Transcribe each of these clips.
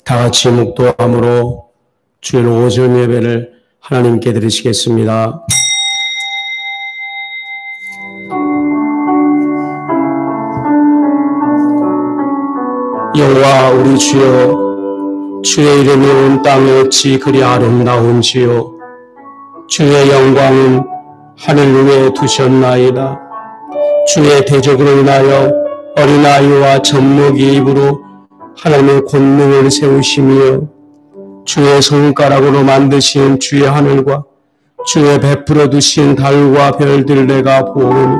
다 같이 묵도함으로 주일 오전 예배를 하나님께 드리시겠습니다. 여호와 우리 주여, 주의 이름이 온 땅에 어찌 그리 아름다운지요. 주의 영광은 하늘 위에 두셨나이다. 주의 대적으로 인하여 어린아이와 젖먹이 입으로 하나님의 권능을 세우시며 주의 손가락으로 만드신 주의 하늘과 주의 베풀어 두신 달과 별들 내가 보오니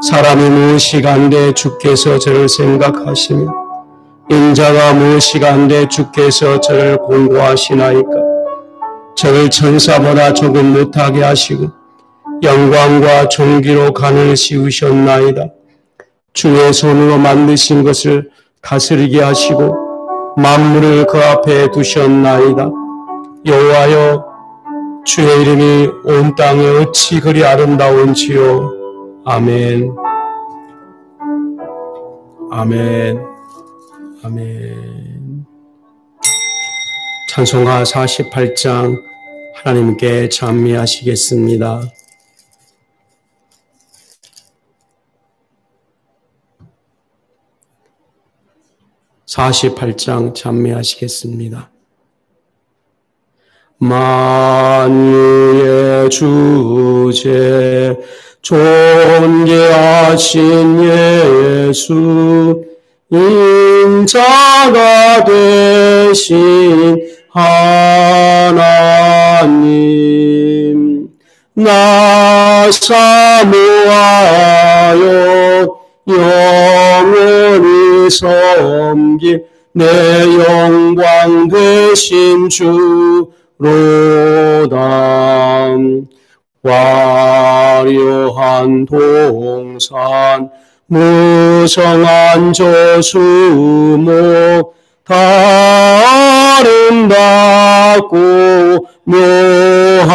사람이 무엇이간데 주께서 저를 생각하시며 인자가 무엇이간데 주께서 저를 공고하시나이까. 저를 천사보다 조금 못하게 하시고 영광과 존귀로 간을 씌우셨나이다. 주의 손으로 만드신 것을 다스리게 하시고 만물을 그 앞에 두셨나이다. 여호와여, 주의 이름이 온 땅에 어찌 그리 아름다운지요. 아멘. 아멘. 아멘. 찬송가 48장 하나님께 찬미하시겠습니다. 찬미하시겠습니다. 만유의 주제 존귀하신 예수, 인자가 되신 하나님, 나 사모하여 영원히 섬길 내 영광 되신 주로다. 화려한 동산 무성한 저수목 다 아름답고 묘하나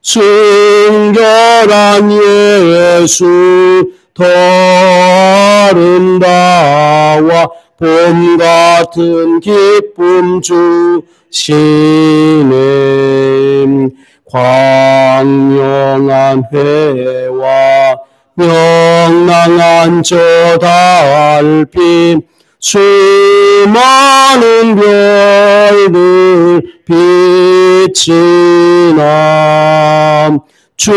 순결한 예수 더 아름다워 봄 같은 기쁨 주시네. 광명한 해와 명랑한 저 달빛 수많은 별들 빛이 나 주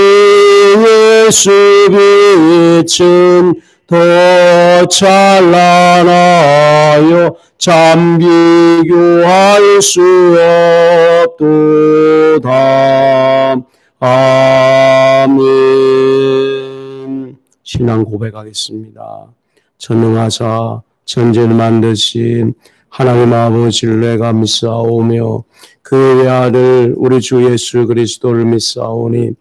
예수 빛은 더 찬란하여 참 비교할 수 없도다. 아멘. 신앙 고백하겠습니다. 전능하사 천지를 만드신 하나님 아버지를 내가 믿사오며 그 외아들 우리 주 예수 그리스도를 믿사오니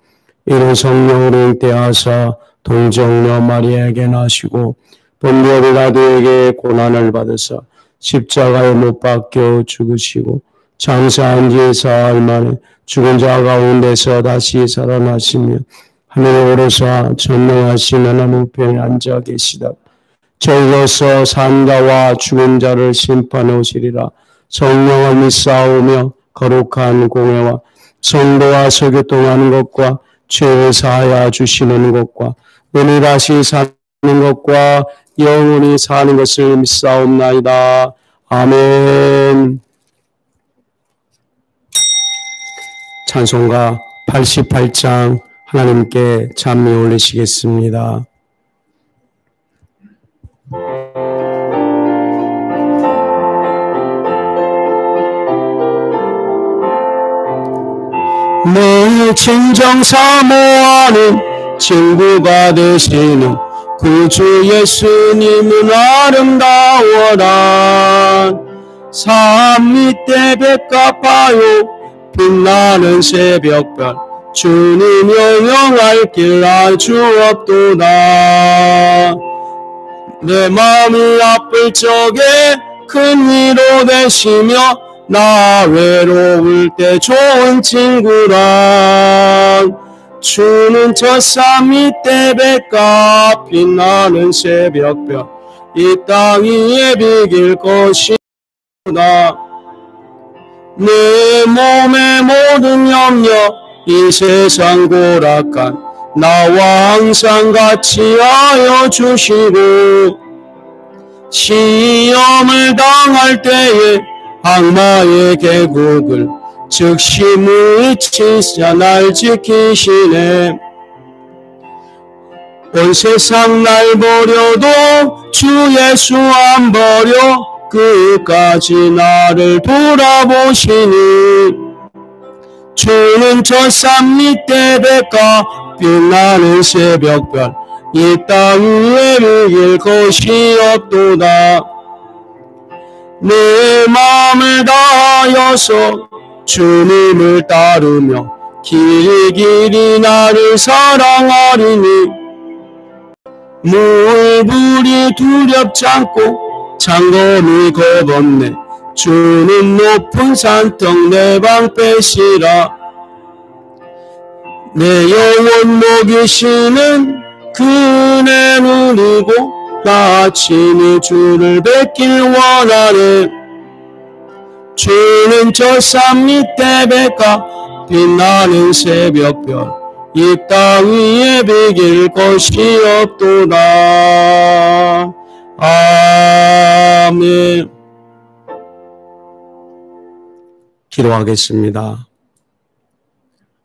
이는 성령으로 잉태하사 동정녀 마리아에게 나시고 본디오 빌라도에게 고난을 받으사 십자가에 못 박혀 죽으시고 장사한 지 사흘 만에 죽은 자 가운데서 다시 살아나시며 하늘에 오르사 전능하신 하나님 우편에 앉아 계시다. 저희로서 산자와 죽은 자를 심판해 오시리라. 성령을 믿사오며 거룩한 공회와 성도와 설교통하는 것과 죄를 사하여 주시는 것과 오늘 다시 사는 것과 영원히 사는 것을 믿사옵나이다. 아멘. 찬송가 88장 하나님께 찬미 올리시겠습니다. 내 진정 사모하는 친구가 되시는 구주 예수님은 아름다워라. 산 밑에 백합화요 빛나는 새벽별 주님 영영할 길 알 수 없도다. 내 마음이 아플 적에 큰 위로 되시며 나 외로울 때 좋은 친구라. 주는 저 산 밑에 백합 빛나는 새벽별 이 땅 위에 비길 것이로다. 내 몸의 모든 염려 이 세상 고락한 나와 항상 같이 하여 주시고 시험을 당할 때에 악마의 계곡을 즉시 물리치사 날 지키시네. 온 세상 날 버려도 주 예수 안 버려 끝까지 나를 돌아보시니 주는 저 산 밑에 백가 빛나는 새벽별 이 땅 위에 비길 것이 없도다. 내 마음을 다하여서 주님을 따르며 길이 나를 사랑하리니 물불이 두렵지 않고 장검이 겁없네. 주는 높은 산턱 내 방패시라. 내 영혼 먹이시는 그네 누리고 나 아침이 주를 뵙길 원하네. 주는 저 산 밑에 백가 빛나는 새벽별 이 땅 위에 비길 것이 없도다. 아멘. 기도하겠습니다.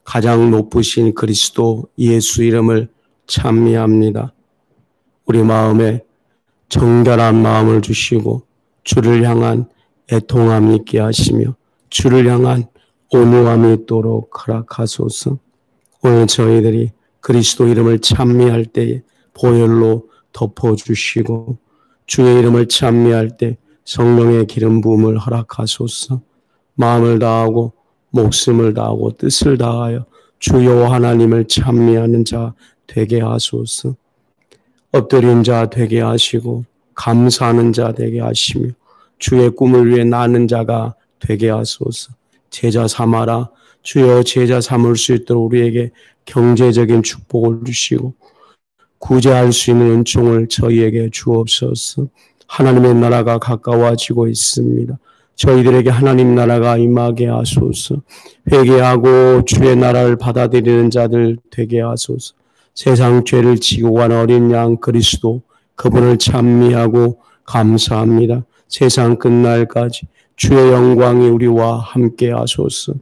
가장 높으신 그리스도 예수 이름을 찬미합니다. 우리 마음에 정결한 마음을 주시고 주를 향한 애통함이 있게 하시며 주를 향한 온유함이 있도록 허락하소서. 오늘 저희들이 그리스도 이름을 찬미할 때에 보혈로 덮어주시고 주의 이름을 찬미할 때 성령의 기름 부음을 허락하소서. 마음을 다하고 목숨을 다하고 뜻을 다하여 주여 하나님을 찬미하는 자 되게 하소서. 엎드린 자 되게 하시고 감사하는 자 되게 하시며 주의 꿈을 위해 나는 자가 되게 하소서. 제자 삼아라. 주여 제자 삼을 수 있도록 우리에게 경제적인 축복을 주시고 구제할 수 있는 은총을 저희에게 주옵소서. 하나님의 나라가 가까워지고 있습니다. 저희들에게 하나님 나라가 임하게 하소서. 회개하고 주의 나라를 받아들이는 자들 되게 하소서. 세상 죄를 지고 간 어린 양 그리스도 그분을 찬미하고 감사합니다. 세상 끝날까지 주의 영광이 우리와 함께 하소서.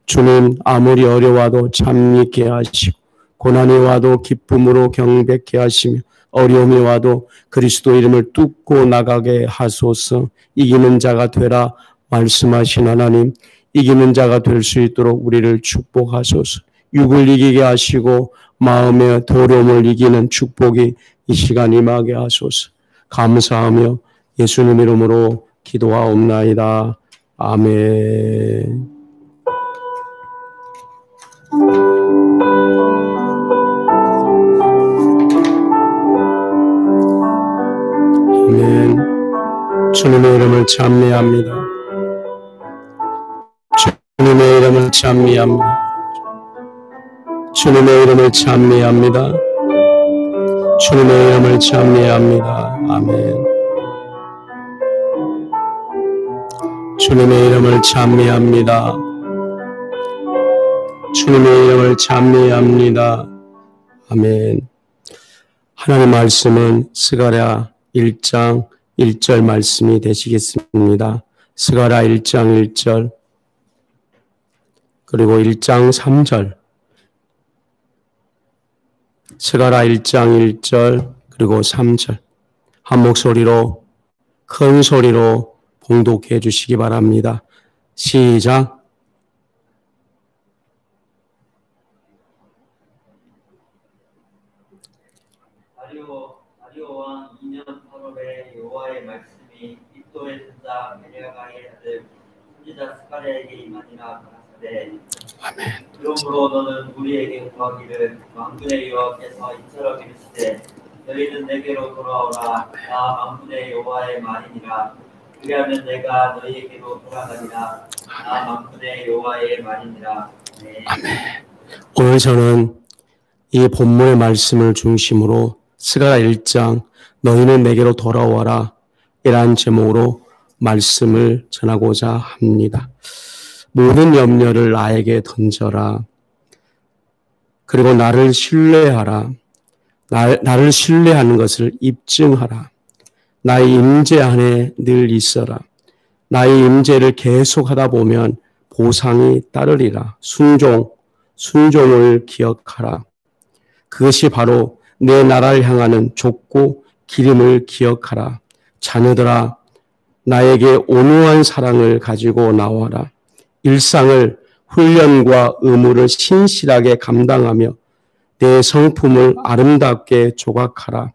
주는 아무리 어려워도 참있게 하시고 고난이 와도 기쁨으로 경배케 하시며 어려움이 와도 그리스도 이름을 뚫고 나가게 하소서. 이기는 자가 되라 말씀하신 하나님, 이기는 자가 될 수 있도록 우리를 축복하소서. 육을 이기게 하시고 마음의 더러움을 이기는 축복이 이 시간 임하게 하소서. 감사하며 예수님 이름으로 기도하옵나이다. 아멘. 아멘. 주님의 이름을 찬미합니다. 주님의 이름을 찬미합니다. 주님의 이름을 찬미합니다. 주님의 이름을 찬미합니다. 아멘. 주님의 이름을 찬미합니다. 주님의 이름을 찬미합니다. 아멘. 하나님의 말씀은 스가랴 1장 1절 말씀이 되시겠습니다. 스가랴 1장 1절 그리고 1장 3절 스가랴 1장 1절 그리고 3절 한 목소리로 큰 소리로 봉독해 주시기 바랍니다. 시작. 다리오 왕 2년 8월에 여호와의 말씀이 iddo의 선자 베냐가의 아들 선지자 스가랴에게 임하니라 가라사대 아멘. 그러므로 너는 우리에게 구하기를 만군의 여호와께서 이처럼 이르시되 너희는 내게로 돌아오라. 나 만군의 여호와의 말이니라. 그리하면 내가 너희에게로 돌아가리라. 나 만군의 여호와의 말이니라. 네. 아멘. 오늘 저는 이 본문의 말씀을 중심으로 스가랴 1장 너희는 내게로 돌아와라 이러한 제목으로 말씀을 전하고자 합니다. 모든 염려를 나에게 던져라. 그리고 나를 신뢰하라. 나를 신뢰하는 것을 입증하라. 나의 임재 안에 늘 있어라. 나의 임재를 계속하다 보면 보상이 따르리라. 순종을 기억하라. 그것이 바로 내 나라를 향하는 족구 기름을 기억하라. 자녀들아, 나에게 온유한 사랑을 가지고 나와라. 일상을 훈련과 의무를 신실하게 감당하며 내 성품을 아름답게 조각하라.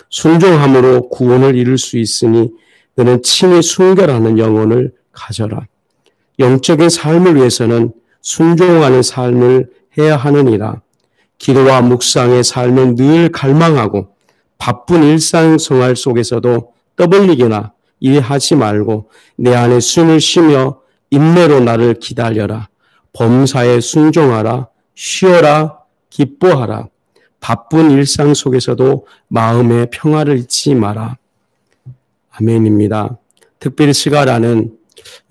순종함으로 구원을 이룰 수 있으니 너는 친히 순결하는 영혼을 가져라. 영적인 삶을 위해서는 순종하는 삶을 해야 하느니라. 기도와 묵상의 삶은 늘 갈망하고 바쁜 일상생활 속에서도 떠벌리거나 일하지 말고 내 안에 숨을 쉬며 인내로 나를 기다려라. 범사에 순종하라. 쉬어라. 기뻐하라. 바쁜 일상 속에서도 마음의 평화를 잊지 마라. 아멘입니다. 특별히 스가랴는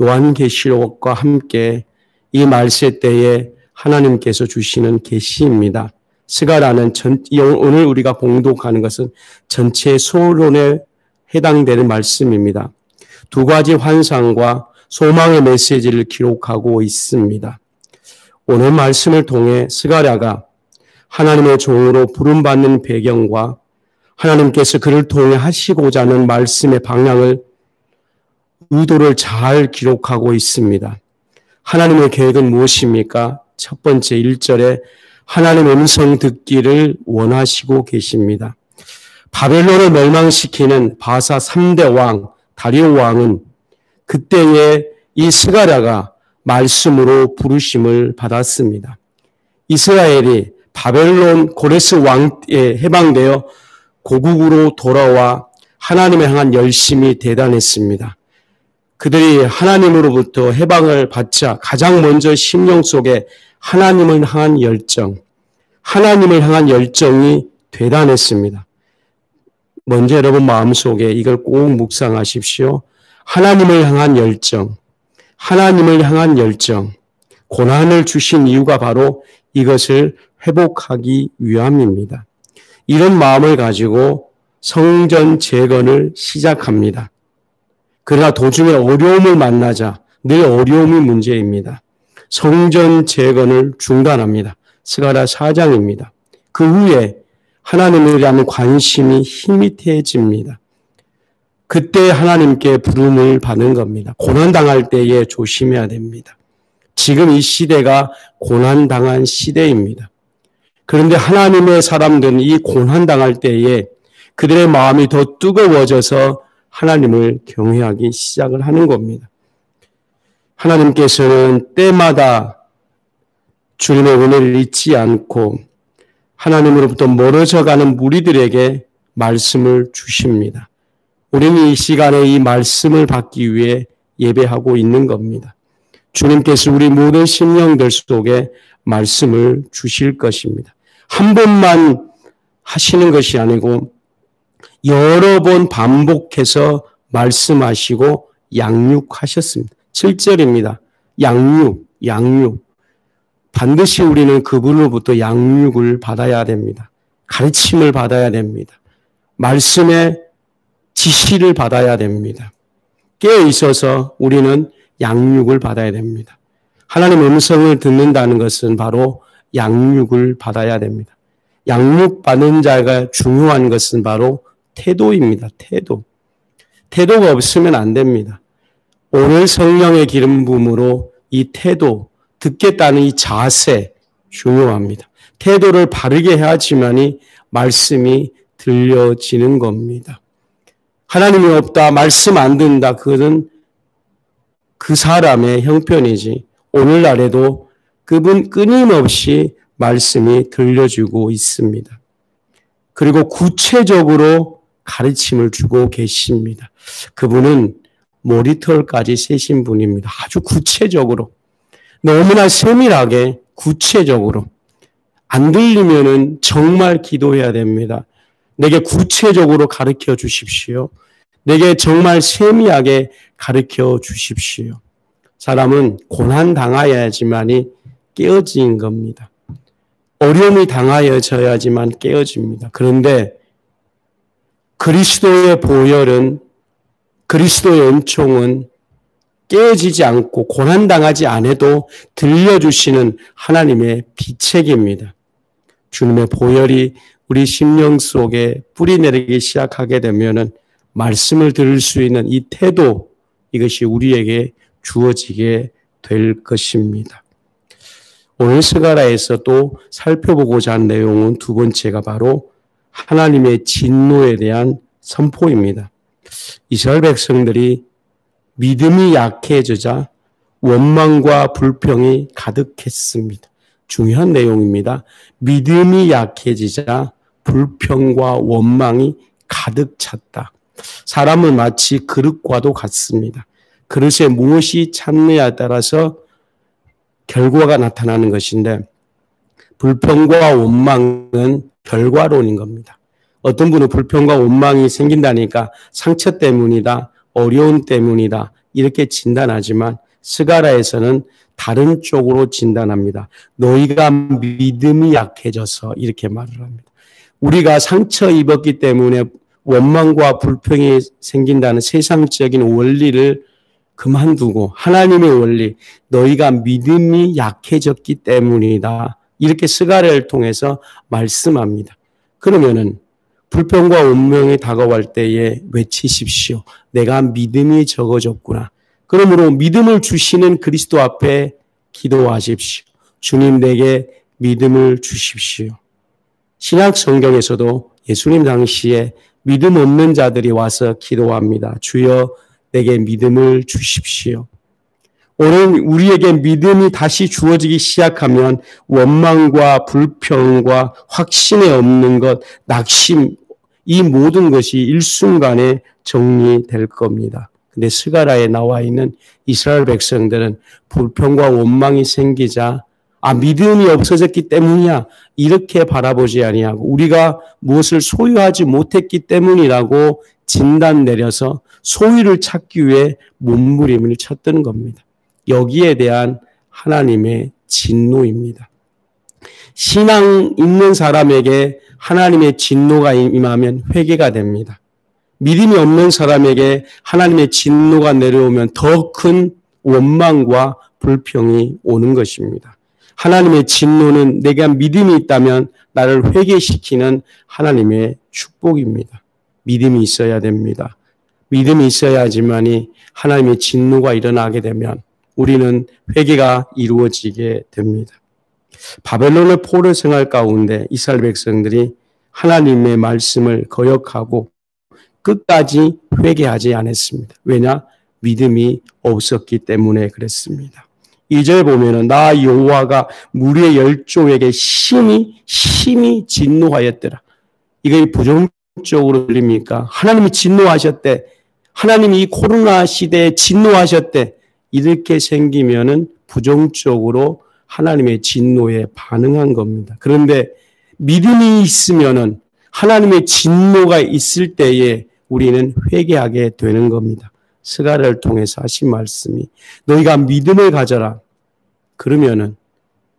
요한계시록과 함께 이 말세 때에 하나님께서 주시는 계시입니다. 스가랴는 오늘 우리가 봉독하는 것은 전체 소론에 해당되는 말씀입니다. 두 가지 환상과 소망의 메시지를 기록하고 있습니다. 오늘 말씀을 통해 스가랴가 하나님의 종으로 부름받는 배경과 하나님께서 그를 통해 하시고자 하는 말씀의 방향을 의도를 잘 기록하고 있습니다. 하나님의 계획은 무엇입니까? 첫 번째 1절에 하나님의 음성 듣기를 원하시고 계십니다. 바벨론을 멸망시키는 바사 3대 왕 다리오 왕은 그때에 이 스가랴가 말씀으로 부르심을 받았습니다. 이스라엘이 바벨론 고레스 왕에 해방되어 고국으로 돌아와 하나님을 향한 열심이 대단했습니다. 그들이 하나님으로부터 해방을 받자 가장 먼저 심령 속에 하나님을 향한 열정이 대단했습니다. 먼저 여러분 마음속에 이걸 꼭 묵상하십시오. 하나님을 향한 열정. 고난을 주신 이유가 바로 이것을 회복하기 위함입니다. 이런 마음을 가지고 성전 재건을 시작합니다. 그러나 도중에 어려움을 만나자 늘 어려움이 문제입니다. 성전 재건을 중단합니다. 스가랴 4장입니다. 그 후에 하나님에 대한 관심이 희미해집니다. 그때 하나님께 부름을 받는 겁니다. 고난당할 때에 조심해야 됩니다. 지금 이 시대가 고난당한 시대입니다. 그런데 하나님의 사람들은 이 고난당할 때에 그들의 마음이 더 뜨거워져서 하나님을 경외하기 시작을 하는 겁니다. 하나님께서는 때마다 주님의 은혜를 잊지 않고 하나님으로부터 멀어져가는 무리들에게 말씀을 주십니다. 우리는 이 시간에 이 말씀을 받기 위해 예배하고 있는 겁니다. 주님께서 우리 모든 심령들 속에 말씀을 주실 것입니다. 한 번만 하시는 것이 아니고 여러 번 반복해서 말씀하시고 양육하셨습니다. 7절입니다. 양육. 반드시 우리는 그분으로부터 양육을 받아야 됩니다. 가르침을 받아야 됩니다. 말씀의 지시를 받아야 됩니다. 깨어 있어서 우리는 양육을 받아야 됩니다. 하나님의 음성을 듣는다는 것은 바로 양육을 받아야 됩니다. 양육받는 자가 중요한 것은 바로 태도입니다. 태도가 없으면 안 됩니다. 오늘 성령의 기름 부음으로 이 태도, 듣겠다는 이 자세 중요합니다. 태도를 바르게 해야지만이 말씀이 들려지는 겁니다. 하나님이 없다, 말씀 안 듣는다, 그것은 그 사람의 형편이지 오늘날에도 그분 끊임없이 말씀이 들려주고 있습니다. 그리고 구체적으로 가르침을 주고 계십니다. 그분은 모니터까지 세신 분입니다. 아주 구체적으로, 너무나 세밀하게 구체적으로. 안 들리면은 정말 기도해야 됩니다. 내게 구체적으로 가르쳐 주십시오. 내게 정말 세미하게 가르쳐 주십시오. 사람은 고난 당하여야지만이 깨어진 겁니다. 어려움이 당하여져야지만 깨어집니다. 그런데 그리스도의 보혈은, 그리스도의 은총은 깨어지지 않고 고난당하지 않아도 들려주시는 하나님의 비책입니다. 주님의 보혈이 우리 심령 속에 뿌리내리기 시작하게 되면은 말씀을 들을 수 있는 이 태도, 이것이 우리에게 주어지게 될 것입니다. 오늘 스가랴에서 또 살펴보고자 하는 내용은 두 번째가 바로 하나님의 진노에 대한 선포입니다. 이스라엘 백성들이 믿음이 약해지자 원망과 불평이 가득했습니다. 중요한 내용입니다. 믿음이 약해지자 불평과 원망이 가득 찼다. 사람은 마치 그릇과도 같습니다. 그릇에 무엇이 찼느냐에 따라서 결과가 나타나는 것인데, 불평과 원망은 결과론인 겁니다. 어떤 분은 불평과 원망이 생긴다니까 상처 때문이다, 어려움 때문이다 이렇게 진단하지만 스가랴에서는 다른 쪽으로 진단합니다. 너희가 믿음이 약해져서 이렇게 말을 합니다. 우리가 상처 입었기 때문에 원망과 불평이 생긴다는 세상적인 원리를 그만두고 하나님의 원리, 너희가 믿음이 약해졌기 때문이다. 이렇게 스가랴를 통해서 말씀합니다. 그러면은 불평과 원망이 다가올 때에 외치십시오. 내가 믿음이 적어졌구나. 그러므로 믿음을 주시는 그리스도 앞에 기도하십시오. 주님 내게 믿음을 주십시오. 신약 성경에서도 예수님 당시에 믿음 없는 자들이 와서 기도합니다. 주여 내게 믿음을 주십시오. 오늘 우리에게 믿음이 다시 주어지기 시작하면 원망과 불평과 확신에 없는 것, 낙심, 이 모든 것이 일순간에 정리될 겁니다. 근데 스가랴에 나와 있는 이스라엘 백성들은 불평과 원망이 생기자 믿음이 없어졌기 때문이야 이렇게 바라보지 아니하고 우리가 무엇을 소유하지 못했기 때문이라고 진단 내려서 소유를 찾기 위해 몸부림을 쳤던 겁니다. 여기에 대한 하나님의 진노입니다. 신앙 있는 사람에게 하나님의 진노가 임하면 회개가 됩니다. 믿음이 없는 사람에게 하나님의 진노가 내려오면 더 큰 원망과 불평이 오는 것입니다. 하나님의 진노는 내가 믿음이 있다면 나를 회개시키는 하나님의 축복입니다. 믿음이 있어야 됩니다. 믿음이 있어야지만이 하나님의 진노가 일어나게 되면 우리는 회개가 이루어지게 됩니다. 바벨론의 포로 생활 가운데 이스라엘 백성들이 하나님의 말씀을 거역하고 끝까지 회개하지 않았습니다. 왜냐? 믿음이 없었기 때문에 그랬습니다. 2절 보면은 나 여호와가 무리의 열조에게 심히 진노하였더라. 이게 부정적으로 들립니까? 하나님이 진노하셨대. 하나님이 이 코로나 시대에 진노하셨대. 이렇게 생기면은 부정적으로 하나님의 진노에 반응한 겁니다. 그런데 믿음이 있으면은 하나님의 진노가 있을 때에 우리는 회개하게 되는 겁니다. 스가랴를 통해서 하신 말씀이 너희가 믿음을 가져라. 그러면은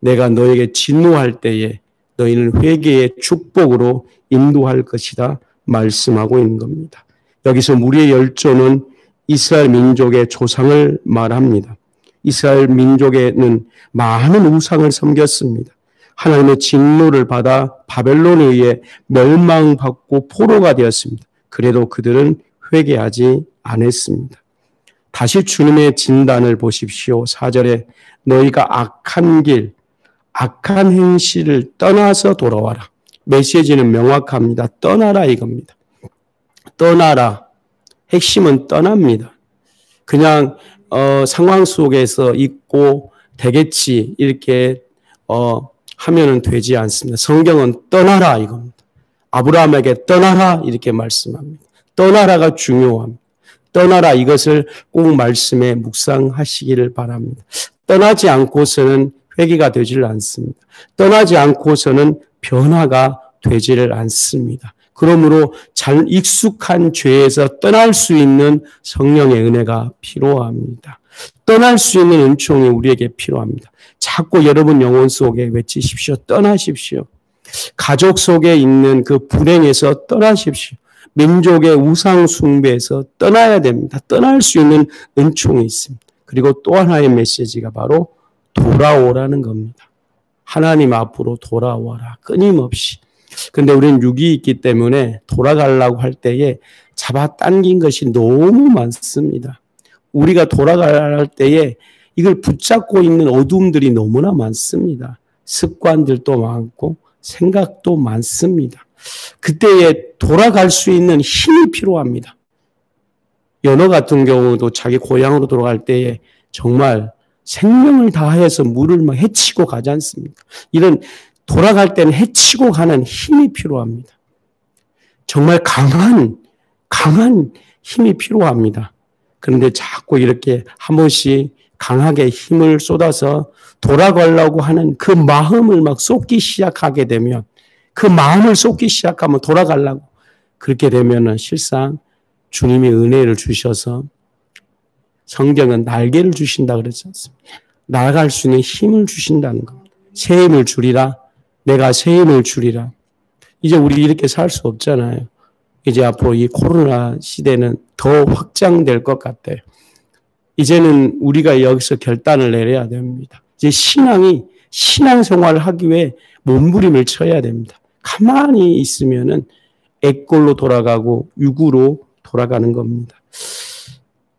내가 너에게 진노할 때에 너희는 회개의 축복으로 인도할 것이다 말씀하고 있는 겁니다. 여기서 무리의 열조는 이스라엘 민족의 조상을 말합니다. 이스라엘 민족에는 많은 우상을 섬겼습니다. 하나님의 진노를 받아 바벨론에 의해 멸망받고 포로가 되었습니다. 그래도 그들은 회개하지 않았습니다. 다시 주님의 진단을 보십시오. 4절에 너희가 악한 길, 악한 행실을 떠나서 돌아와라. 메시지는 명확합니다. 떠나라 이겁니다. 떠나라. 핵심은 떠납니다. 그냥 상황 속에서 있고 되겠지 이렇게 하면은 되지 않습니다. 성경은 떠나라 이겁니다. 아브라함에게 떠나라 이렇게 말씀합니다. 떠나라가 중요합니다. 떠나라 이것을 꼭 말씀에 묵상하시기를 바랍니다. 떠나지 않고서는 회개가 되지를 않습니다. 떠나지 않고서는 변화가 되지를 않습니다. 그러므로 잘 익숙한 죄에서 떠날 수 있는 성령의 은혜가 필요합니다. 떠날 수 있는 은총이 우리에게 필요합니다. 자꾸 여러분 영혼 속에 외치십시오. 떠나십시오. 가족 속에 있는 그 불행에서 떠나십시오. 민족의 우상 숭배에서 떠나야 됩니다. 떠날 수 있는 은총이 있습니다. 그리고 또 하나의 메시지가 바로 돌아오라는 겁니다. 하나님 앞으로 돌아와라. 끊임없이. 근데 우리는 육이 있기 때문에 돌아가려고 할 때에 잡아당긴 것이 너무 많습니다. 우리가 돌아갈 때에 이걸 붙잡고 있는 어둠들이 너무나 많습니다. 습관들도 많고 생각도 많습니다. 그때에 돌아갈 수 있는 힘이 필요합니다. 연어 같은 경우도 자기 고향으로 돌아갈 때에 정말 생명을 다해서 물을 막 헤치고 가지 않습니까? 이런 돌아갈 때는 헤치고 가는 힘이 필요합니다. 정말 강한 힘이 필요합니다. 그런데 자꾸 이렇게 한 번씩 강하게 힘을 쏟아서 돌아가려고 하는 그 마음을 막 쏟기 시작하게 되면, 그 마음을 쏟기 시작하면 돌아가려고 그렇게 되면은 실상 주님이 은혜를 주셔서 성경은 날개를 주신다 그러지 않습니까? 날아갈 수 있는 힘을 주신다는 겁니다. 새 힘을 주리라. 내가 새 힘을 주리라. 이제 우리 이렇게 살 수 없잖아요. 이제 앞으로 이 코로나 시대는 더 확장될 것 같아요. 이제는 우리가 여기서 결단을 내려야 됩니다. 이제 신앙생활을 하기 위해 몸부림을 쳐야 됩니다. 가만히 있으면은 액골로 돌아가고 육으로 돌아가는 겁니다.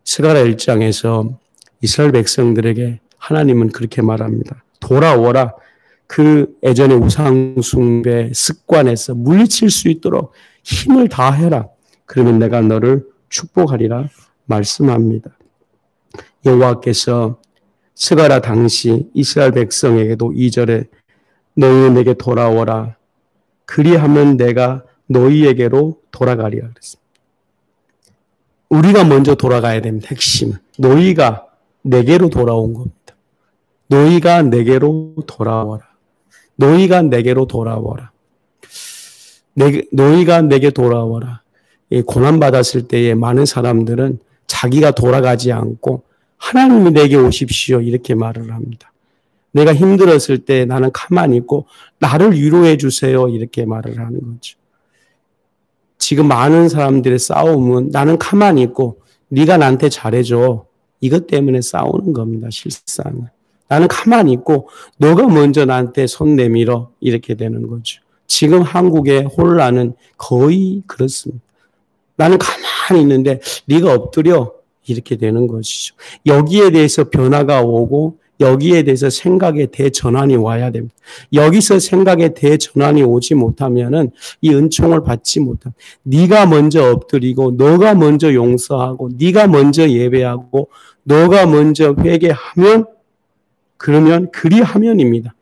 스가랴 1장에서 이스라엘 백성들에게 하나님은 그렇게 말합니다. 돌아오라. 그 예전의 우상 숭배 습관에서 물리칠 수 있도록 힘을 다해라. 그러면 내가 너를 축복하리라 말씀합니다. 여호와께서 스가랴 당시 이스라엘 백성에게도 2절에 너희는 내게 돌아오라. 그리하면 내가 너희에게로 돌아가리라 그랬습니다. 우리가 먼저 돌아가야 됩니다. 핵심은. 너희가 내게로 돌아온 겁니다. 너희가 내게로 돌아와라. 너희가 내게로 돌아와라. 너희가 내게 돌아와라. 고난받았을 때에 많은 사람들은 자기가 돌아가지 않고 하나님이 내게 오십시오 이렇게 말을 합니다. 내가 힘들었을 때 나는 가만히 있고 나를 위로해 주세요 이렇게 말을 하는 거죠. 지금 많은 사람들의 싸움은 나는 가만히 있고 네가 나한테 잘해줘. 이것 때문에 싸우는 겁니다. 실상은. 나는 가만히 있고 너가 먼저 나한테 손 내밀어 이렇게 되는 거죠. 지금 한국의 혼란은 거의 그렇습니다. 나는 가만히 있는데 네가 엎드려 이렇게 되는 것이죠. 여기에 대해서 변화가 오고 여기에 대해서 생각의 대전환이 와야 됩니다. 여기서 생각의 대전환이 오지 못하면은 이 은총을 받지 못합니다. 네가 먼저 엎드리고 너가 먼저 용서하고 네가 먼저 예배하고 너가 먼저 회개하면 그러면 그리하면입니다.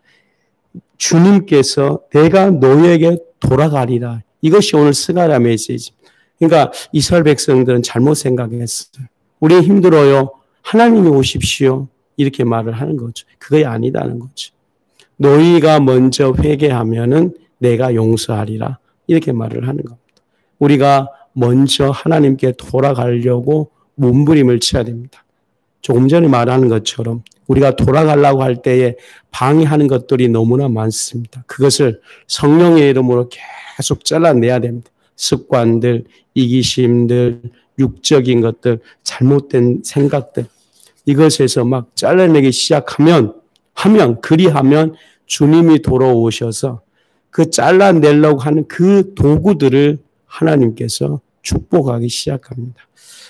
주님께서 내가 너에게 돌아가리라. 이것이 오늘 스가랴 메시지. 그러니까 이스라엘 백성들은 잘못 생각했어요. 우리 힘들어요. 하나님이 오십시오. 이렇게 말을 하는 거죠. 그게 아니다는 거죠. 너희가 먼저 회개하면은 내가 용서하리라. 이렇게 말을 하는 겁니다. 우리가 먼저 하나님께 돌아가려고 몸부림을 쳐야 됩니다. 조금 전에 말하는 것처럼 우리가 돌아가려고 할 때에 방해하는 것들이 너무나 많습니다. 그것을 성령의 이름으로 계속 잘라내야 됩니다. 습관들, 이기심들, 육적인 것들, 잘못된 생각들. 이것에서 막 잘라내기 시작하면, 그리하면 주님이 돌아오셔서 그 잘라내려고 하는 그 도구들을 하나님께서 축복하기 시작합니다.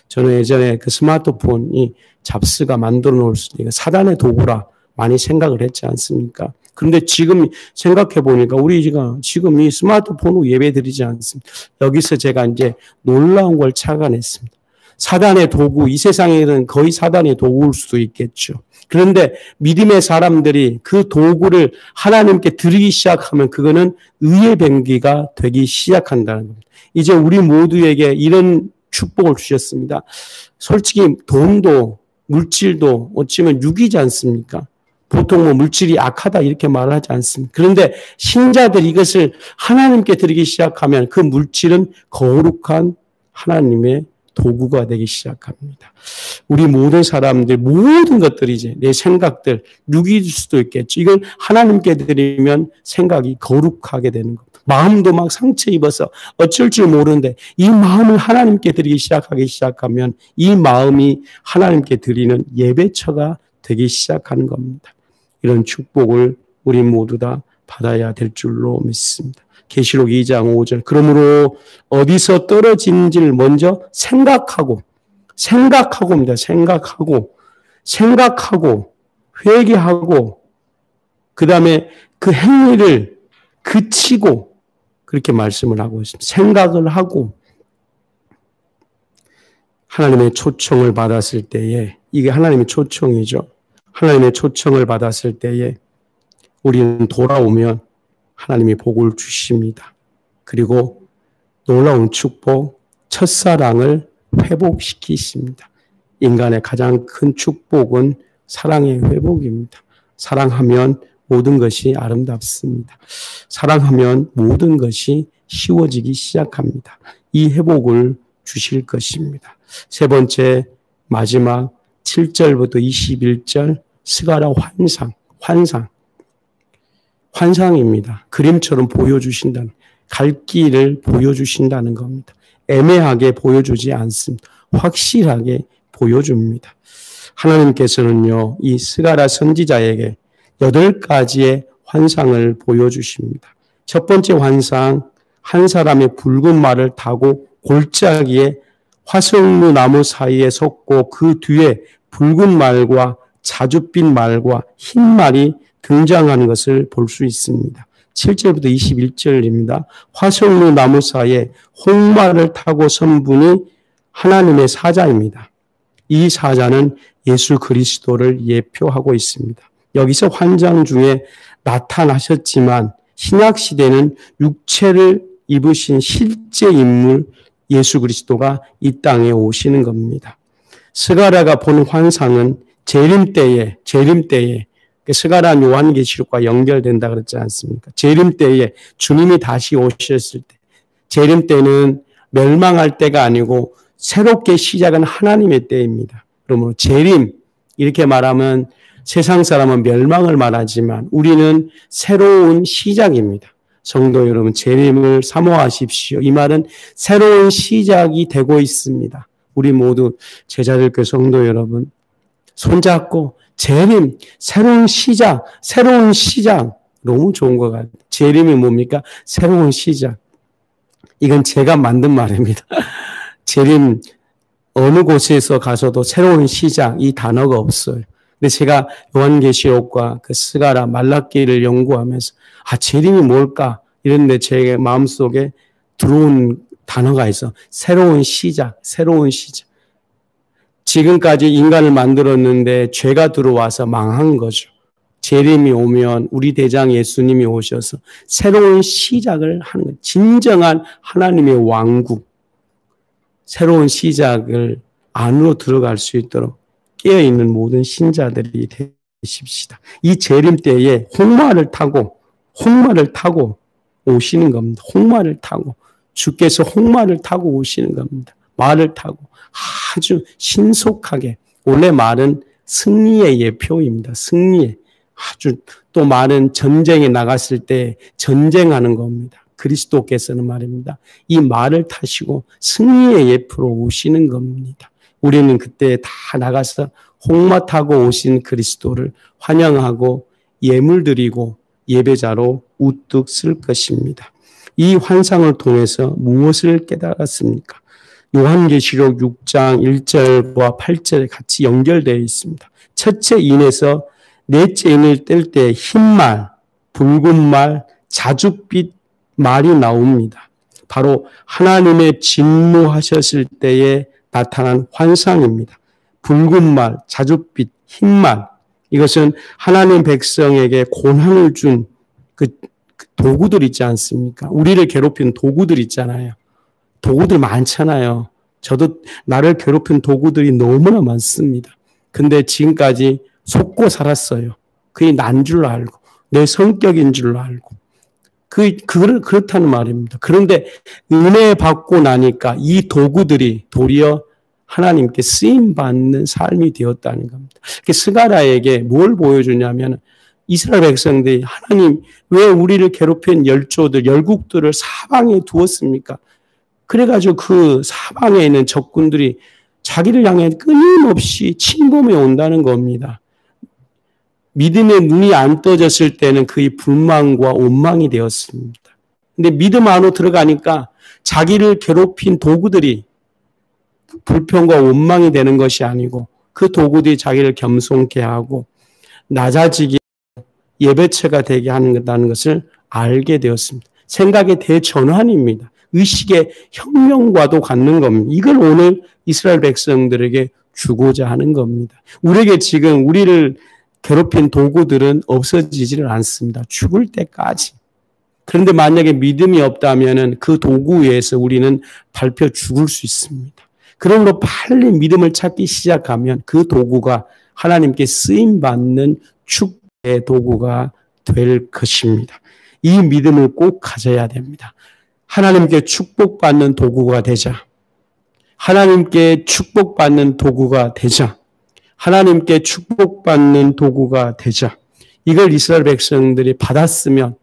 저는 예전에 그 스마트폰이 잡스가 만들어 놓을 수 있는 사단의 도구라 많이 생각을 했지 않습니까? 그런데 지금 생각해 보니까 우리가 지금 이 스마트폰으로 예배 드리지 않습니다. 여기서 제가 이제 놀라운 걸 착안했습니다. 사단의 도구, 이 세상에는 거의 사단의 도구일 수도 있겠죠. 그런데 믿음의 사람들이 그 도구를 하나님께 드리기 시작하면 그거는 의의 병기가 되기 시작한다는 겁니다. 이제 우리 모두에게 이런 축복을 주셨습니다. 솔직히 돈도 물질도 어찌면 육이지 않습니까? 보통 뭐 물질이 악하다 이렇게 말을 하지 않습니다. 그런데 신자들이 이것을 하나님께 드리기 시작하면 그 물질은 거룩한 하나님의 도구가 되기 시작합니다. 우리 모든 사람들, 모든 것들이 이제 내 생각들, 육일 수도 있겠죠. 이걸 하나님께 드리면 생각이 거룩하게 되는 것. 마음도 막 상처 입어서 어쩔 줄 모르는데 이 마음을 하나님께 드리기 시작하면 이 마음이 하나님께 드리는 예배처가 되기 시작하는 겁니다. 이런 축복을 우리 모두 다 받아야 될 줄로 믿습니다. 계시록 2장 5절. 그러므로 어디서 떨어진지를 먼저 생각하고입니다. 생각하고 회개하고 그 다음에 그 행위를 그치고 그렇게 말씀을 하고 있습니다. 생각을 하고 하나님의 초청을 받았을 때에 이게 하나님의 초청이죠. 하나님의 초청을 받았을 때에 우리는 돌아오면 하나님이 복을 주십니다. 그리고 놀라운 축복, 첫사랑을 회복시키십니다. 인간의 가장 큰 축복은 사랑의 회복입니다. 사랑하면 모든 것이 아름답습니다. 사랑하면 모든 것이 쉬워지기 시작합니다. 이 회복을 주실 것입니다. 세 번째, 마지막 7절부터 21절 스가랴 환상입니다. 그림처럼 보여주신다는, 갈 길을 보여주신다는 겁니다. 애매하게 보여주지 않습니다. 확실하게 보여줍니다. 하나님께서는요, 이 스가랴 선지자에게 8가지의 환상을 보여주십니다. 첫 번째 환상, 한 사람의 붉은 말을 타고 골짜기에 화석류 나무 사이에 섰고 그 뒤에 붉은 말과 자줏빛 말과 흰 말이 등장하는 것을 볼 수 있습니다. 7절부터 21절입니다. 화석류 나무 사이에 홍말을 타고 선 분이 하나님의 사자입니다. 이 사자는 예수 그리스도를 예표하고 있습니다. 여기서 환상 중에 나타나셨지만 신약시대는 육체를 입으신 실제 인물 예수 그리스도가 이 땅에 오시는 겁니다. 스가랴가 본 환상은 재림 때에 스가랴 요한계시록과 연결된다 그랬지 않습니까? 재림 때에 주님이 다시 오셨을 때, 재림 때는 멸망할 때가 아니고 새롭게 시작은 하나님의 때입니다. 그러므로 재림 이렇게 말하면 세상 사람은 멸망을 말하지만 우리는 새로운 시작입니다. 성도 여러분, 재림을 사모하십시오. 이 말은 새로운 시작이 되고 있습니다. 우리 모두 제자들교 성도 여러분, 손잡고 재림, 새로운 시작. 너무 좋은 것 같아요. 재림이 뭡니까? 새로운 시작. 이건 제가 만든 말입니다. 재림, 어느 곳에서 가서도 새로운 시작, 이 단어가 없어요. 근데 제가 요한계시록과 그 스가랴, 말라기를 연구하면서 재림이 뭘까? 이런데 제 마음속에 들어온 단어가 있어. 새로운 시작. 지금까지 인간을 만들었는데 죄가 들어와서 망한 거죠. 재림이 오면 우리 대장 예수님이 오셔서 새로운 시작을 하는 거예요. 진정한 하나님의 왕국, 새로운 시작을 안으로 들어갈 수 있도록 깨어있는 모든 신자들이 되십시다. 이 재림 때에 홍마를 타고 오시는 겁니다. 홍마를 타고 주께서 홍마를 타고 오시는 겁니다. 말을 타고 아주 신속하게. 원래 말은 승리의 예표입니다. 승리의. 아주 또 말은 전쟁에 나갔을 때 전쟁하는 겁니다. 그리스도께서는 말입니다. 이 말을 타시고 승리의 예표로 오시는 겁니다. 우리는 그때 다 나가서 홍마 타고 오신 그리스도를 환영하고 예물 드리고 예배자로 우뚝 쓸 것입니다. 이 환상을 통해서 무엇을 깨달았습니까? 요한계시록 6장 1절과 8절에 같이 연결되어 있습니다. 첫째 인에서 넷째 인을 뗄 때 흰 말, 붉은 말, 자줏빛 말이 나옵니다. 바로 하나님의 진노하셨을 때에 나타난 환상입니다. 붉은 말, 자줏빛, 흰 말. 이것은 하나님 백성에게 고난을 준 그 도구들 있지 않습니까? 우리를 괴롭힌 도구들 있잖아요. 도구들 많잖아요. 저도 나를 괴롭힌 도구들이 너무나 많습니다. 근데 지금까지 속고 살았어요. 그게 난 줄 알고 내 성격인 줄 알고 그렇다는 말입니다. 그런데 은혜 받고 나니까 이 도구들이 도리어 하나님께 쓰임받는 삶이 되었다는 겁니다. 스가랴에게 뭘 보여주냐면 이스라엘 백성들이 하나님 왜 우리를 괴롭힌 열조들, 열국들을 사방에 두었습니까? 그래가지고 그 사방에 있는 적군들이 자기를 향해 끊임없이 침범해 온다는 겁니다. 믿음의 눈이 안 떠졌을 때는 그의 불만과 원망이 되었습니다. 근데 믿음 안으로 들어가니까 자기를 괴롭힌 도구들이 불평과 원망이 되는 것이 아니고 그 도구들이 자기를 겸손케 하고 낮아지게 예배처가 되게 하는 것을 알게 되었습니다. 생각의 대전환입니다. 의식의 혁명과도 같는 겁니다. 이걸 오늘 이스라엘 백성들에게 주고자 하는 겁니다. 우리에게 지금 우리를 괴롭힌 도구들은 없어지지를 않습니다. 죽을 때까지. 그런데 만약에 믿음이 없다면 그 도구 위에서 우리는 밟혀 죽을 수 있습니다. 그러므로 빨리 믿음을 찾기 시작하면 그 도구가 하나님께 쓰임받는 축복의 도구가 될 것입니다. 이 믿음을 꼭 가져야 됩니다. 하나님께 축복받는 도구가 되자. 하나님께 축복받는 도구가 되자. 하나님께 축복받는 도구가 되자. 이걸 이스라엘 백성들이 받았으면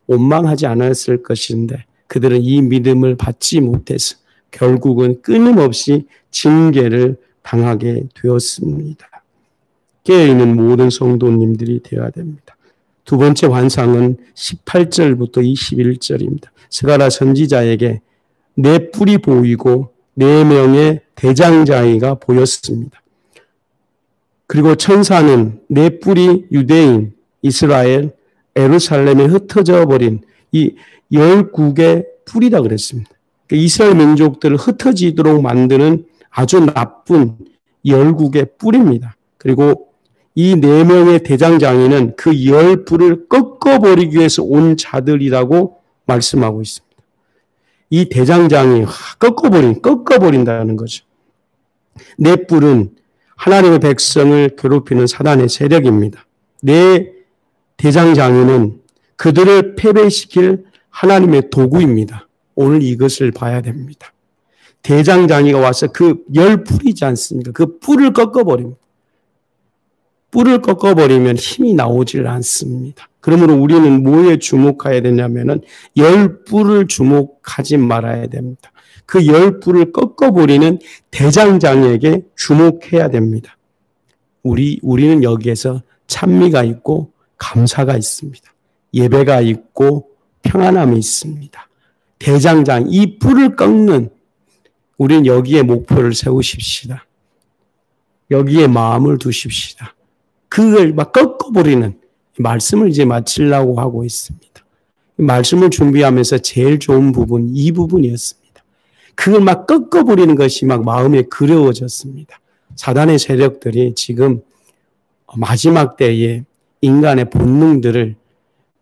원망하지 않았을 것인데 그들은 이 믿음을 받지 못해서 결국은 끊임없이 징계를 당하게 되었습니다. 깨어있는 모든 성도님들이 되어야 됩니다. 두 번째 환상은 18절부터 21절입니다. 스가랴 선지자에게 네 뿔이 보이고 4명의 대장자이가 보였습니다. 그리고 천사는 네 뿔이 유대인, 이스라엘, 예루살렘에 흩어져 버린 이 열국의 뿔이다 그랬습니다. 그러니까 이스라엘 민족들을 흩어지도록 만드는 아주 나쁜 열국의 뿔입니다. 그리고 이 4명의 대장장이는 그 10뿔을 꺾어버리기 위해서 온 자들이라고 말씀하고 있습니다. 이 대장장이 꺾어버린다는 거죠. 네 뿔은 하나님의 백성을 괴롭히는 사단의 세력입니다. 네 대장장이는 그들을 패배시킬 하나님의 도구입니다. 오늘 이것을 봐야 됩니다. 대장장이가 와서 그 10뿔이지 않습니까? 그 뿔을 꺾어버립니다. 뿔을 꺾어버리면 힘이 나오질 않습니다. 그러므로 우리는 뭐에 주목해야 되냐면은 10뿔을 주목하지 말아야 됩니다. 그 10뿔을 꺾어버리는 대장장에게 주목해야 됩니다. 우리는 여기에서 찬미가 있고 감사가 있습니다. 예배가 있고 평안함이 있습니다. 대장장, 이 뿔을 꺾는 우리는 여기에 목표를 세우십시다. 여기에 마음을 두십시다. 그걸 막 꺾어버리는 말씀을 이제 마치려고 하고 있습니다. 말씀을 준비하면서 제일 좋은 부분, 이 부분이었습니다. 그걸 막 꺾어버리는 것이 막 마음에 그리워졌습니다. 사단의 세력들이 지금 마지막 때에 인간의 본능들을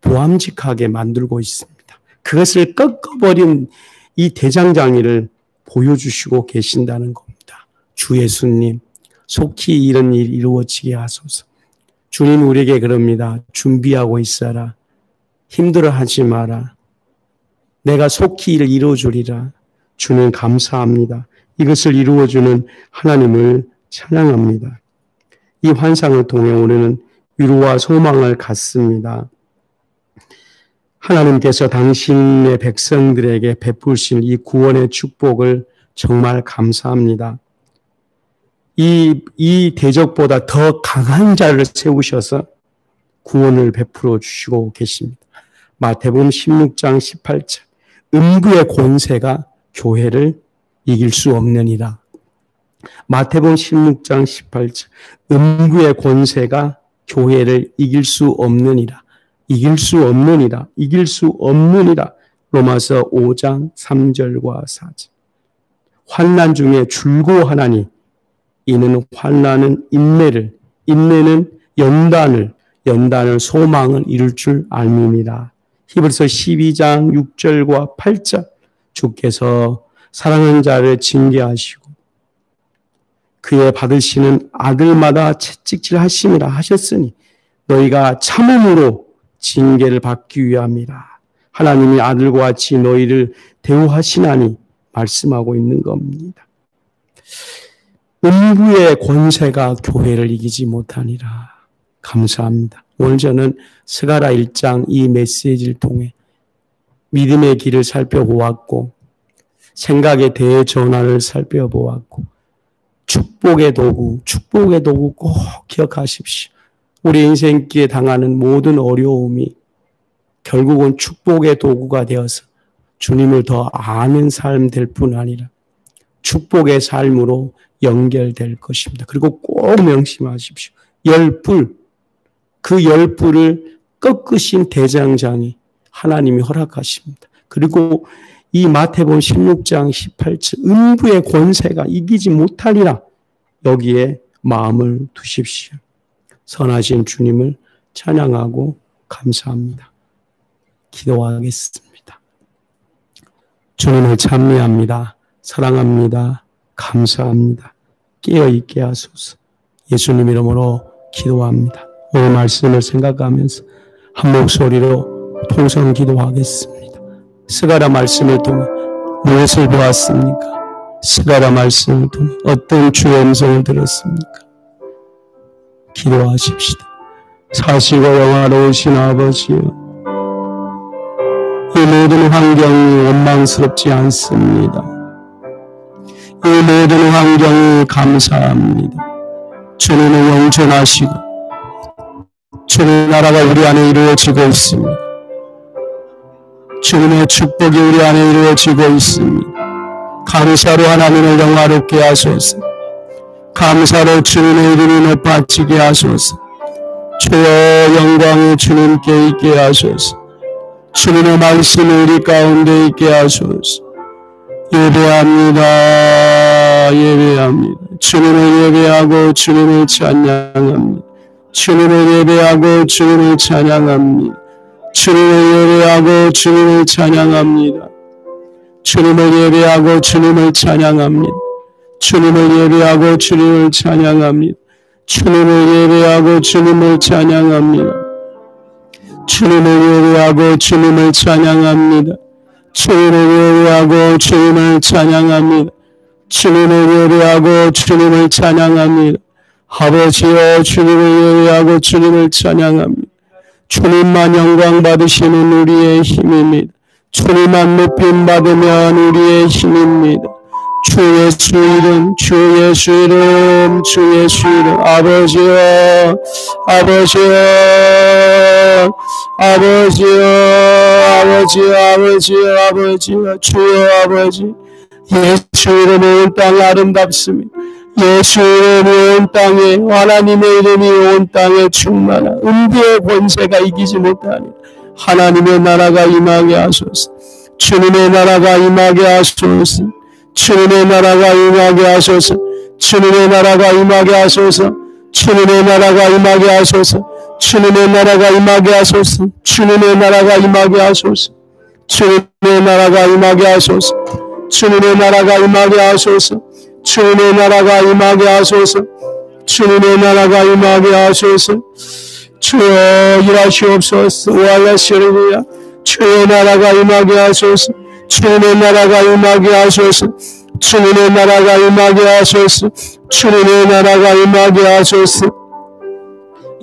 보암직하게 만들고 있습니다. 그것을 꺾어버린 이 대장장이를 보여주시고 계신다는 겁니다. 주 예수님, 속히 이런 일이 이루어지게 하소서. 주님 우리에게 그럽니다. 준비하고 있어라. 힘들어하지 마라. 내가 속히 이를 이루어주리라. 주는 감사합니다. 이것을 이루어주는 하나님을 찬양합니다. 이 환상을 통해 우리는 위로와 소망을 갖습니다. 하나님께서 당신의 백성들에게 베푸신 이 구원의 축복을 정말 감사합니다. 이 대적보다 더 강한 자를 세우셔서 구원을 베풀어 주시고 계십니다. 마태복음 16장 18절 음부의 권세가 교회를 이길 수 없느니라. 마태복음 16장 18절 음부의 권세가 교회를 이길 수 없느니라. 이길 수 없느니라. 이길 수 없느니라. 로마서 5장 3절과 4절 환난 중에 줄고하나니 이는 환난은 인내를 인내는 연단을 소망을 이룰 줄 알미니라. 히브리서 12장 6절과 8절 주께서 사랑하는 자를 징계하시고 그의 받으시는 아들마다 채찍질하심이라 하셨으니 너희가 참음으로 징계를 받기 위함이라. 하나님이 아들과 같이 너희를 대우하시나니 말씀하고 있는 겁니다. 음부의 권세가 교회를 이기지 못하니라. 감사합니다. 오늘 저는 스가랴 1장 이 메시지를 통해 믿음의 길을 살펴보았고 생각의 대전환을 살펴보았고 축복의 도구 꼭 기억하십시오. 우리 인생길에 당하는 모든 어려움이 결국은 축복의 도구가 되어서 주님을 더 아는 삶 될 뿐 아니라 축복의 삶으로 연결될 것입니다. 그리고 꼭 명심하십시오. 그 열불을 꺾으신 대장장이 하나님이 허락하십니다. 그리고 이 마태복음 16장 18절 음부의 권세가 이기지 못하리라. 여기에 마음을 두십시오. 선하신 주님을 찬양하고 감사합니다. 기도하겠습니다. 주님을 찬미합니다. 사랑합니다. 감사합니다. 깨어있게 하소서. 예수님 이름으로 기도합니다. 오늘 말씀을 생각하면서 한 목소리로 통성 기도하겠습니다. 스가랴 말씀을 통해 무엇을 보았습니까? 스가랴 말씀을 통해 어떤 주의 음성을 들었습니까? 기도하십시다. 사시고 영화로우신 아버지여, 이 모든 환경이 원망스럽지 않습니다. 이 모든 환경이 감사합니다. 주님은 영존하시고 주님의 나라가 우리 안에 이루어지고 있습니다. 주님의 축복이 우리 안에 이루어지고 있습니다. 감사로 하나님을 영화롭게 하소서. 감사로 주님의 이름이 높아지게 하소서. 주여 영광이 주님께 있게 하소서. 주님의 말씀이 우리 가운데 있게 하소서. 예배합니다. 예배합니다. 주님을 예배하고 주님을 찬양합니다. 주님을 예배하고 주님을 찬양합니다. 주님을 예배하고 주님을 찬양합니다. 주님을 예배하고 주님을 찬양합니다. 주님을 예배하고 주님을 찬양합니다. 주님을 예배하고 주님을 찬양합니다. 주님을 예배하고 주님을 찬양합니다. 주님을 예배하고 주님을 찬양합니다. 주님을 예배하고 주님을 찬양합니다. 아버지여 주님을 예배하고 주님을 찬양합니다. 주님만 영광 받으시는 우리의 힘입니다. 주님만 높임 받으면 우리의 힘입니다. 주 예수 이름, 주 예수 이름, 주 예수 이름. 아버지여, 아버지여, 아버지여, 아버지여, 아버지여, 아버지여, 주여 아버지. 예수 이름이 온 땅 아름답습니다. 예수 이름이 온 땅에, 하나님의 이름이 온 땅에 충만한 음부의 권세가 이기지 못하니 하나님의 나라가 임하게 하소서. 주님의 나라가 임하게 하소서. 주님의 나라가 임하게 하소서. 주님의 나라가 임하게 하소서. 주님의 나라가 임하게 하소서. 주님의 나라가 임하게 하소서. 주님의 나라가 임하게 하소서. 주님의 나라가 임하게 하소서. 주님의 나라가 임하게 하소서. 주님의 나라가 임하게 하소서. 주님의 나라가 임하게 하소서. 주여 일하시옵소서. 할렐루야. 주의 나라가 임하게 하소서. 주님의 나라가 임하게 하소서. 주님의 나라가 임하게 하소서. 주님의 나라가 임하게 하소서.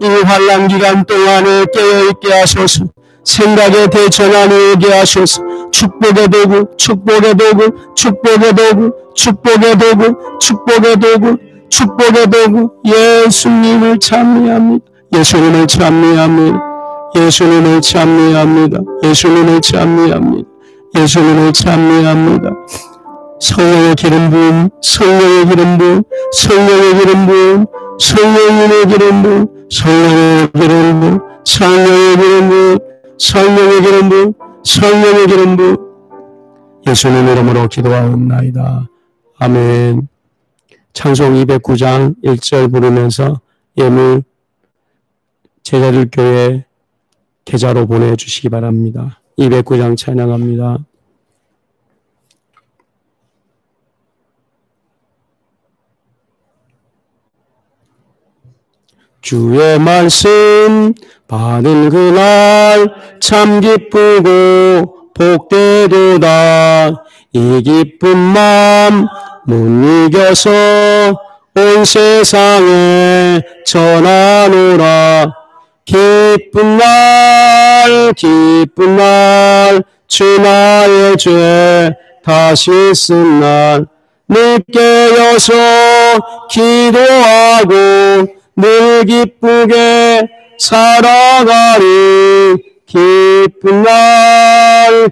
이 환난 기간 동안에 깨어있게 하소서. 생각의 대전환이 오게 하소서. 축복의 도구, 축복의 도구, 축복의 도구, 축복의 도구, 축복의 도구, 축복의 도구. 예수님을 찬미합니다. 예수님을 찬미합니다. 예수님을 찬미합니다. 예수님을 찬미합니다. 예수님을 찬미합니다. 성령의 기름 부음, 성령의 기름 부음, 성령의 기름 부음, 성령의 기름 부음, 성령의 기름 부음, 성령의 기름 부음, 성령의 기름 부음, 성령의 기름 부음. 예수님 이름으로 기도하옵나이다. 아멘. 찬송 209장 1절 부르면서 예물 제자들 교회 계좌로 보내주시기 바랍니다. 209장 찬양합니다. 주의 말씀 받은 그날 참 기쁘고 복되도다. 이 기쁜 마음 못 이겨서 온 세상에 전하노라. 기쁜 날 주 나의 죄 다시 쓴 날 늘 깨어서 기도하고 늘 기쁘게 살아가리. 기쁜 날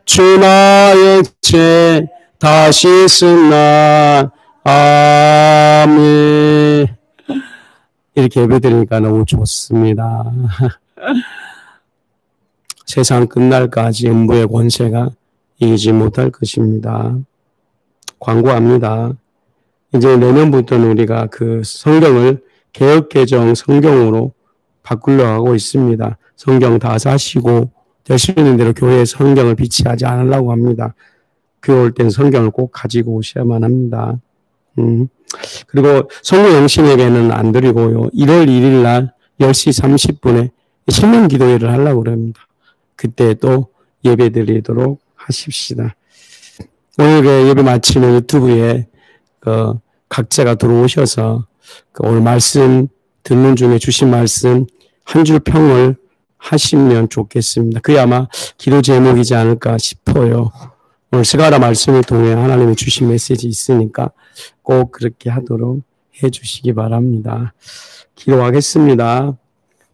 주 나의 죄 다시 쓴 날. 아멘. 이렇게 예배드리니까 너무 좋습니다. 세상 끝날까지 음부의 권세가 이기지 못할 것입니다. 광고합니다. 이제 내년부터는 우리가 그 성경을 개역개정 성경으로 바꾸려고 하고 있습니다. 성경 다 사시고 될 수 있는 대로 교회에 성경을 비치하지 않으려고 합니다. 교회 올 땐 성경을 꼭 가지고 오셔야만 합니다. 그리고 성령 영신에게는 안 드리고요. 1월 1일 날 10시 30분에 신명 기도회를 하려고 합니다. 그때 또 예배 드리도록 하십시다. 오늘 예배 마치면 유튜브에 각자가 들어오셔서 오늘 말씀 듣는 중에 주신 말씀 한 줄 평을 하시면 좋겠습니다. 그게 아마 기도 제목이지 않을까 싶어요. 오늘 스가랴 말씀을 통해 하나님이 주신 메시지 있으니까 꼭 그렇게 하도록 해주시기 바랍니다. 기도하겠습니다.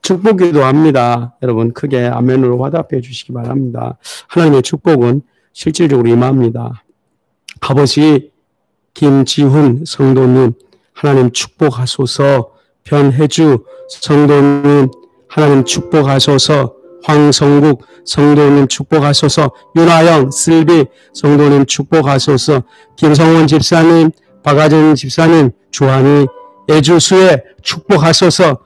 축복 기도합니다. 여러분 크게 아멘으로 화답해 주시기 바랍니다. 하나님의 축복은 실질적으로 임합니다. 아버지 김지훈 성도님 하나님 축복하소서. 변혜주 성도님 하나님 축복하소서. 황성국 성도님 축복하소서. 윤하영 슬비 성도님 축복하소서. 김성원 집사님 박아준 집사님 주한이 예주수에 축복하소서.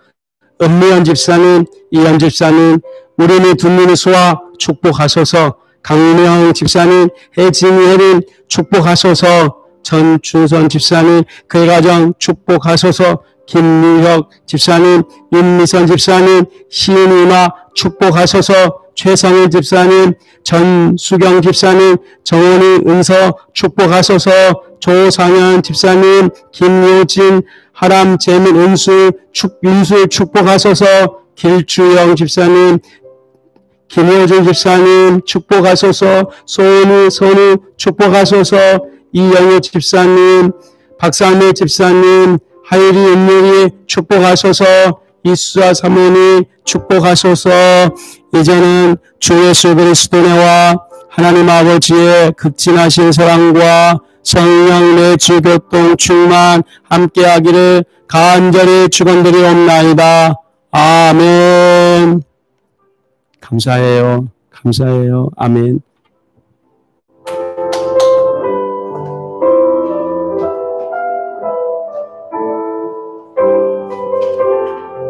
은미연 집사님 이현 집사님 우리네 둘리니 수아 축복하소서. 강명 집사님 혜진이 혜린 축복하소서. 전준선 집사님 그의 가정 축복하소서. 김미혁 집사님 윤미선 집사님 시은이마 축복하소서. 최성일 집사님 전수경 집사님 정원이 은서 축복하소서. 조상현 집사님 김효진 하람 재민 은수 윤술 축복하소서. 길주영 집사님 김효준 집사님 축복하소서. 소은이 선우 축복하소서. 이영우 집사님 박상미 집사님 하율이 은율이 축복하소서. 이수아 사모님 축복하소서. 이제는 주 예수 그리스도와 하나님 아버지의 극진하신 사랑과 성령의 주교통 충만 함께하기를 간절히 축원드리옵나이다. 아멘. 감사해요. 아멘.